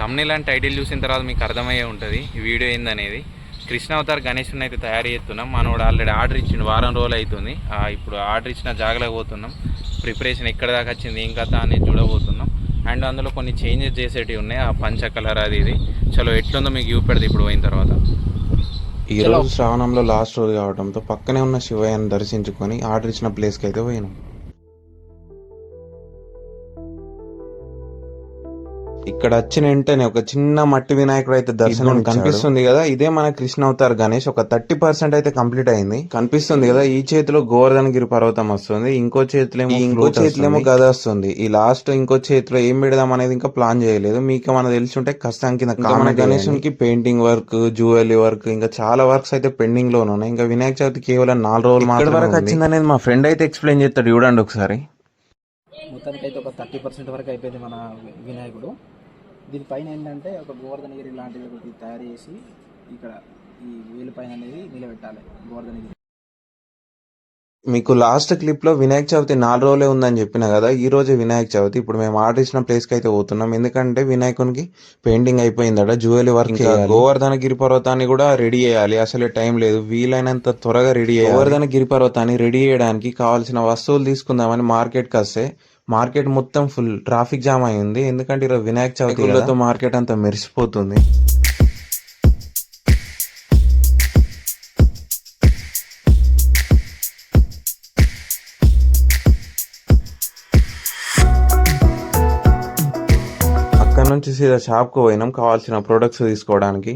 Thumbnail and title చూసిన తర్వాత మీకు అర్థమయ్యే ఉంటుంది ఈ వీడియో ఏందనేది. కృష్ణావతార్ గణేష్ని అయితే తయారు చేస్తున్నాం. మనోడు ఆల్రెడీ ఆర్డర్ ఇచ్చిండు, వారం రోజులు అవుతుంది. ఇప్పుడు ఆర్డర్ ఇచ్చిన జాగలకు పోతున్నాం. ప్రిపరేషన్ ఎక్కడ దాకా వచ్చింది, ఏం కథ అనేది చూడబోతున్నాం. అండ్ అందులో కొన్ని చేంజెస్ చేసేటివి ఉన్నాయి. ఆ పంచ కలర్ అది ఇది చలో ఎట్లుందో మీకు చూపెడదు ఇప్పుడు పోయిన తర్వాత. ఈరోజు శ్రావణంలో లాస్ట్ రోజు కావడంతో పక్కనే ఉన్న శివయ్యను దర్శించుకొని ఆర్డర్ ఇచ్చిన ప్లేస్కి అయితే పోయినాం. ఇక్కడ వచ్చిన వెంటనే ఒక చిన్న మట్టి వినాయకుడు అయితే దర్శనం కనిపిస్తుంది కదా, ఇదే మన కృష్ణావతార్ గణేష్. ఒక 30% అయితే కంప్లీట్ అయింది. కనిపిస్తుంది కదా, ఈ చేతిలో గోవర్ధనగిరి పర్వతం వస్తుంది, ఇంకో చేతిలో గద వస్తుంది. ఈ లాస్ట్ ఇంకో చేతిలో ఏం పెడదాం అనేది ఇంకా ప్లాన్ చేయలేదు. మీకు మన తెలిసి ఉంటే కష్టం కింద మన గణేశునికి పెయింటింగ్ వర్క్, జ్యువెలరీ వర్క్, ఇంకా చాలా వర్క్స్ అయితే పెండింగ్ లో ఉన్నాయి. ఇంకా వినాయక చవితి కేవలం 4 రోజులు మాత్రమే వరకు వచ్చింది అనేది మా ఫ్రెండ్ అయితే ఎక్స్ప్లెయిన్ చేస్తాడు, చూడండి ఒకసారి. మొత్తానికి అయితే ఒక 30% వరకు అయిపోయింది మన వినాయకుడు. దీనిపైన ఏంటంటే ఒక గోవర్ధనగిరి లాంటిది ఒకటి తయారు చేసి ఇక్కడ ఈ వేలు పైన అనేది నిలబెట్టాలి గోవర్ధనగిరి. మీకు లాస్ట్ క్లిప్ లో వినాయక చవితి 4 రోజులే ఉందని చెప్పిన కదా, ఈ రోజే వినాయక చవితి. ఇప్పుడు మేము ఆర్డర్ ఇచ్చిన ప్లేస్ కి అయితే పోతున్నాం, ఎందుకంటే వినాయకునికి పెయింటింగ్ అయిపోయిందట, జ్యువెలరీ వర్క్, గోవర్ధనగిరి పర్వతాన్ని కూడా రెడీ చేయాలి. అసలే టైం లేదు, వీలైనంత త్వరగా రెడీ చేయాలి. గోవర్ధనగిరి పర్వతాన్ని రెడీ చేయడానికి కావాల్సిన వస్తువులు తీసుకుందామని మార్కెట్కి వస్తే మార్కెట్ మొత్తం ఫుల్ ట్రాఫిక్ జామ్ అయింది. ఎందుకంటే ఈరోజు వినాయక చవితితో మార్కెట్ అంతా మెరిసిపోతుంది. అక్కడ నుంచి సీదా షాప్కు పోయినాం కావాల్సిన ప్రొడక్ట్స్ తీసుకోవడానికి.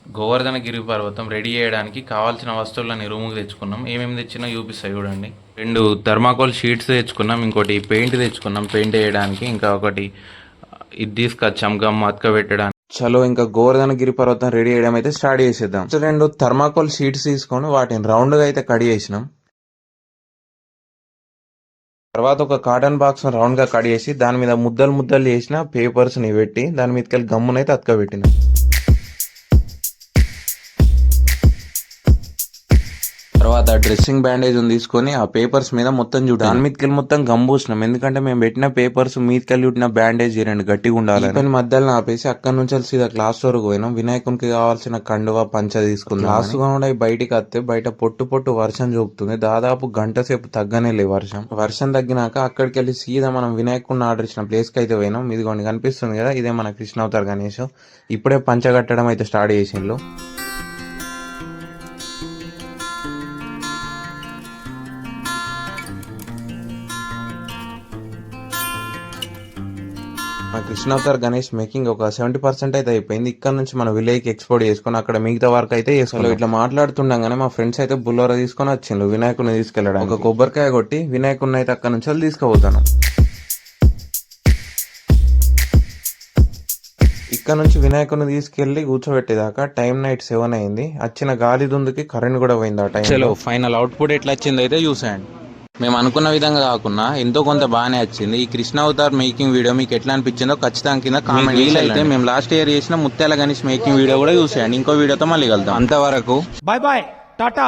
గోవర్ధనగిరి పర్వతం రెడీ చేయడానికి కావాల్సిన వస్తువులని రూముకి తెచ్చుకున్నాం. ఏమేమి తెచ్చినా చూపిస్తాయి చూడండి. 2 థర్మాకోల్ షీట్స్ తెచ్చుకున్నాం, ఇంకోటి పెయింట్ తెచ్చుకున్నాం పెయింట్ వేయడానికి, ఇంకా ఒకటి ఇది తీసుకొచ్చాం గమ్ అతక పెట్టడానికి. చలో ఇంకా గోవర్ధనగిరి పర్వతం రెడీ చేయడం అయితే స్టార్ట్ చేసేద్దాం. 2 థర్మాకోల్ షీట్స్ తీసుకొని వాటిని రౌండ్ గా అయితే కట్ చేసినాం. తర్వాత ఒక కాటన్ బాక్స్ రౌండ్ గా కట్ చేసి దాని మీద ముద్దలు చేసిన పేపర్స్ ని పెట్టి దాని మీదకి గమ్మునైతే అతక పెట్టినాం. తర్వాత డ్రెస్సింగ్ బ్యాండేజ్ తీసుకొని ఆ పేపర్స్ మీద మొత్తం చుట్టాం. దాని మీదకెళ్ళి మొత్తం గమ్ పూసినాం, ఎందుకంటే మేము పెట్టిన పేపర్స్ మీదకెళ్ళి చుట్టిన బ్యాండేజ్ 2 గట్టిగా ఉండాలి. మధ్యలో ఆపేసి అక్కడ నుంచి సీదా క్లాస్ వరకు పోయినాం. వినాయకునికి కావాల్సిన కండువా పంచ తీసుకున్నాం. క్లాస్ కూడా బయటికి వస్తే బయట పొట్టు వర్షం చూపుతుంది. దాదాపు గంట సేపు తగ్గనే లేదు వర్షం తగ్గినాక అక్కడికి వెళ్ళి సీదా మనం వినాయకుడిని ఆర్డర్ ఇచ్చిన ప్లేస్ కి అయితే పోయినాం. ఇదిగోండి కనిపిస్తుంది కదా, ఇదే మన కృష్ణావతార్ గణేష్. ఇప్పుడే పంచ కట్టడం అయితే స్టార్ట్ చేసిండ్రు. మా కృష్ణావతార్ గణేష్ మేకింగ్ ఒక 70% అయితే అయిపోయింది. ఇక్కడ నుంచి మన విలేజ్కి ఎక్స్పోర్ట్ చేసుకుని అక్కడ మిగతా వర్క్ అయితే చేసుకోవాలి. ఇట్లా మాట్లాడుతుండగానే మా ఫ్రెండ్స్ అయితే బుల్లోరా తీసుకొని వచ్చిండ్రు వినాయకుడిని తీసుకెళ్ళడానికి. ఒక కొబ్బరికాయ కొట్టి వినాయకుడిని అయితే అక్కడ నుంచి తీసుకుపోతాను. ఇక్కడ నుంచి వినాయకుడిని తీసుకెళ్లి కూర్చోబెట్టేదాకా టైం నైట్ 7 అయింది. వచ్చిన గాలి దుందుకి కరెంట్ కూడా పోయింది ఆ టైం. చలో ఫైనల్ అవుట్పుట్ ఎట్లా వచ్చింది అయితే చూసాండి. మేము అనుకున్న విధంగా కాకుండా ఎంతో కొంత బాగానే వచ్చింది. ఈ కృష్ణావతార్ మేకింగ్ వీడియో మీకు ఎట్లా అనిపించిందో ఖచ్చితంగా కింద కామెంట్ వీలైతే మేము లాస్ట్ ఇయర్ చేసిన ముత్యాల గణేష్ మేకింగ్ వీడియో కూడా చూసేయండి. ఇంకో వీడియోతో మళ్ళీ కలుద్దాం. అంతవరకు బాయ్ బాయ్, టాటా.